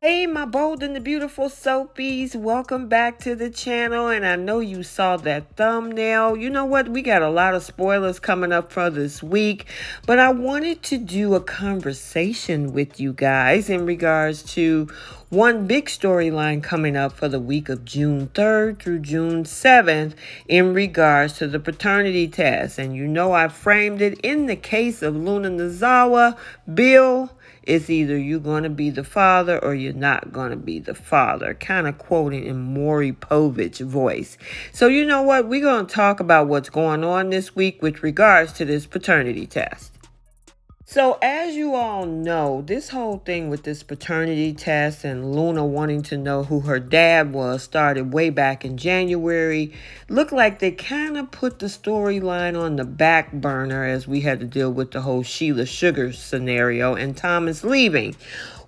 Hey, my bold and the beautiful soapies, welcome back to the channel. And I know you saw that thumbnail. You know what? We got a lot of spoilers coming up for this week, but I wanted to do a conversation with you guys in regards to one big storyline coming up for the week of June 3rd through June 7th in regards to the paternity test. And you know, I framed it in the case of Luna Nozawa, Bill. It's either you're going to be the father or you're not going to be the father. Kind of quoting in Maury Povich voice. So you know what? We're going to talk about what's going on this week with regards to this paternity test. So, as you all know, this whole thing with this paternity test and Luna wanting to know who her dad was started way back in January. Looked like they kind of put the storyline on the back burner as we had to deal with the whole Sheila Sugar scenario and Thomas leaving.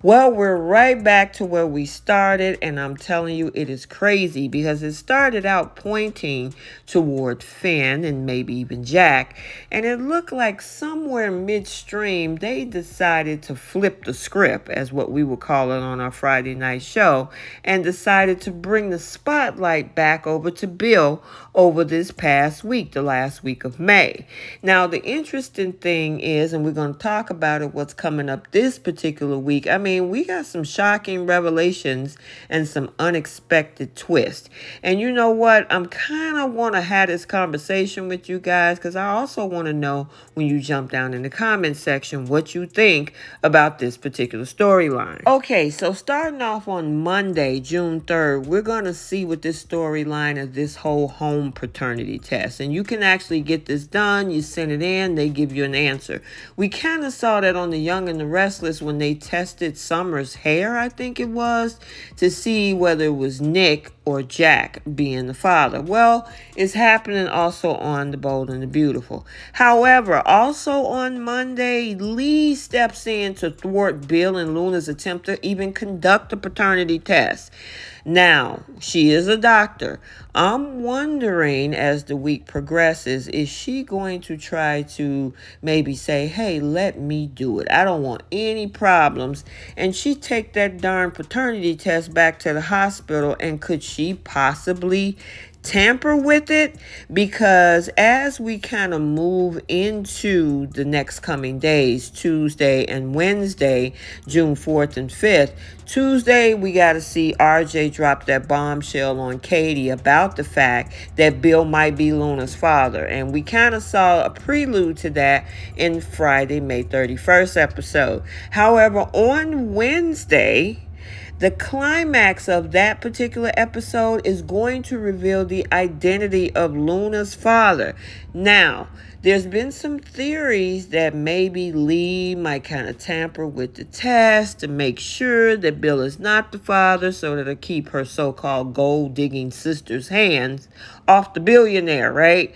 Well, we're right back to where we started, and I'm telling you, it is crazy because it started out pointing toward Finn and maybe even Jack, and it looked like somewhere midstream they decided to flip the script, as what we would call it on our Friday night show, and decided to bring the spotlight back over to Bill over this past week, the last week of May. Now, the interesting thing is, and we're going to talk about it, what's coming up this particular week. I mean, we got some shocking revelations and some unexpected twists. And you know what? I'm kind of want to have this conversation with you guys because I also want to know when you jump down in the comment section what you think about this particular storyline. Okay, so starting off on Monday, June 3rd, we're going to see what this storyline of this whole home paternity test. And you can actually get this done. You send it in, they give you an answer. We kind of saw that on The Young and the Restless when they tested Summer's hair, I think it was, to see whether it was Nick or Jack being the father. Well, it's happening also on The Bold and the Beautiful. However, also on Monday, Lee steps in to thwart Bill and Luna's attempt to even conduct a paternity test. Now, she is a doctor. I'm wondering as the week progresses, is she going to try to maybe say, hey, let me do it. I don't want any problems. And she take that darn paternity test back to the hospital, and could she possibly tamper with it? Because as we kind of move into the next coming days, Tuesday and Wednesday, June 4th and 5th, Tuesday, we got to see RJ drop that bombshell on Katie about the fact that Bill might be Luna's father. And we kind of saw a prelude to that in Friday, May 31st episode. However, on Wednesday, the climax of that particular episode is going to reveal the identity of Luna's father. Now, there's been some theories that maybe Lee might kind of tamper with the test to make sure that Bill is not the father so that it'll keep her so-called gold-digging sister's hands off the billionaire, right?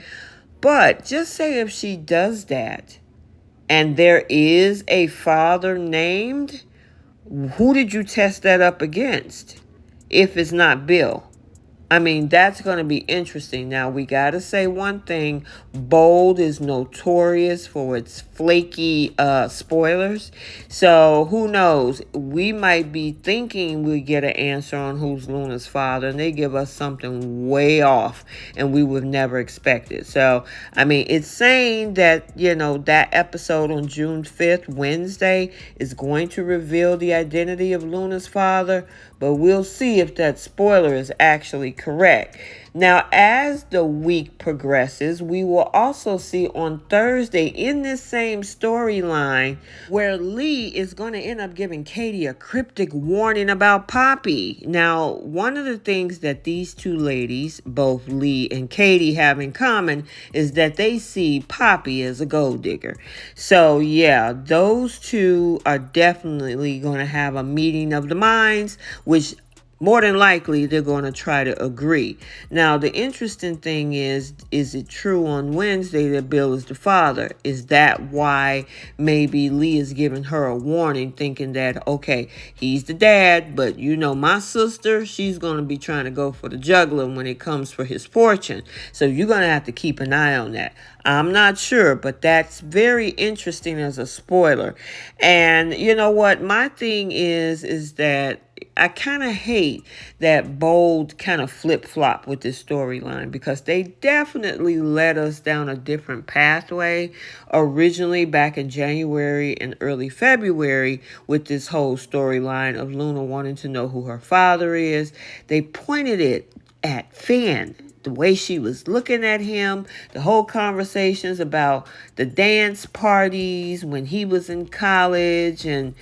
But just say if she does that and there is a father named, who did you test that up against if it's not Bill? I mean, that's going to be interesting. Now, we got to say one thing. Bold is notorious for its flaky spoilers. So, who knows? We might be thinking we get an answer on who's Luna's father, and they give us something way off, and we would never expect it. So, I mean, it's saying that, that episode on June 5th, Wednesday, is going to reveal the identity of Luna's father, but we'll see if that spoiler is actually correct. Now, as the week progresses, we will also see on Thursday in this same storyline where Lee is going to end up giving Katie a cryptic warning about Poppy. Now, one of the things that these two ladies, both Lee and Katie, have in common is that they see Poppy as a gold digger. So, yeah, those two are definitely going to have a meeting of the minds, which more than likely, they're going to try to agree. Now, the interesting thing is it true on Wednesday that Bill is the father? Is that why maybe Lee is giving her a warning, thinking that, okay, he's the dad, but my sister, she's going to be trying to go for the juggler when it comes for his fortune. So you're going to have to keep an eye on that. I'm not sure, but that's very interesting as a spoiler. And you know what? My thing is that I kind of hate that Bold kind of flip flop with this storyline because they definitely led us down a different pathway originally back in January and early February with this whole storyline of Luna wanting to know who her father is. They pointed it at Finn, the way she was looking at him, the whole conversations about the dance parties when he was in college, and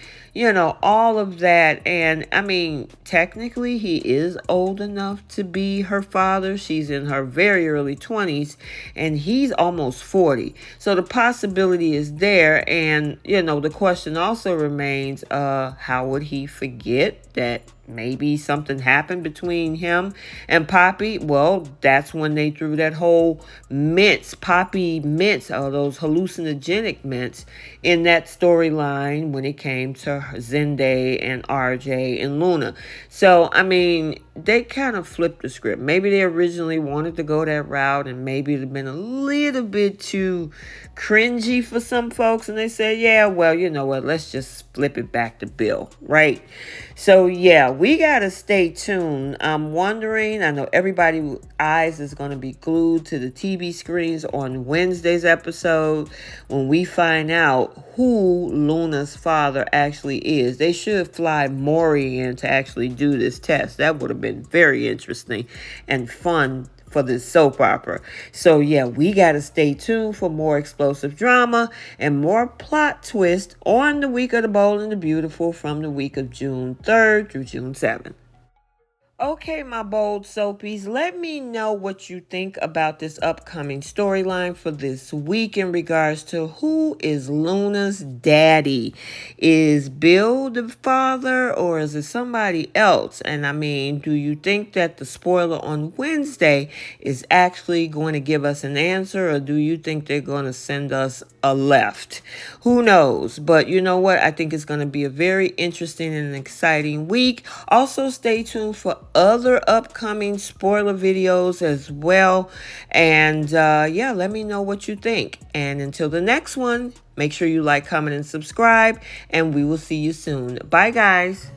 all of that. And I mean, technically he is old enough to be her father. She's in her very early 20s and he's almost 40. So the possibility is there. And the question also remains, how would he forget that maybe something happened between him and Poppy? Well, that's when they threw that whole Poppy mints, or those hallucinogenic mints, in that storyline when it came to Zende and RJ and Luna. So, I mean, they kind of flipped the script. Maybe they originally wanted to go that route, and maybe it had been a little bit too cringy for some folks, and they said, yeah, well, you know what, let's just flip it back to Bill, right? So yeah, we gotta stay tuned. I'm wondering, I know everybody's eyes is going to be glued to the TV screens on Wednesday's episode when we find out who Luna's father actually is. They should fly Maury in to actually do this test. That would have been very interesting and fun for this soap opera. So yeah, we got to stay tuned for more explosive drama and more plot twists on the week of the Bold and the Beautiful from the week of June 3rd through June 7th. Okay, my bold soapies, let me know what you think about this upcoming storyline for this week in regards to who is Luna's daddy. Is Bill the father or is it somebody else? And I mean, do you think that the spoiler on Wednesday is actually going to give us an answer, or do you think they're going to send us a left? Who knows? But you know what? I think it's going to be a very interesting and exciting week. Also, stay tuned for other upcoming spoiler videos as well. And yeah, let me know what you think. And until the next one, make sure you like, comment, and subscribe. And we will see you soon. Bye, guys.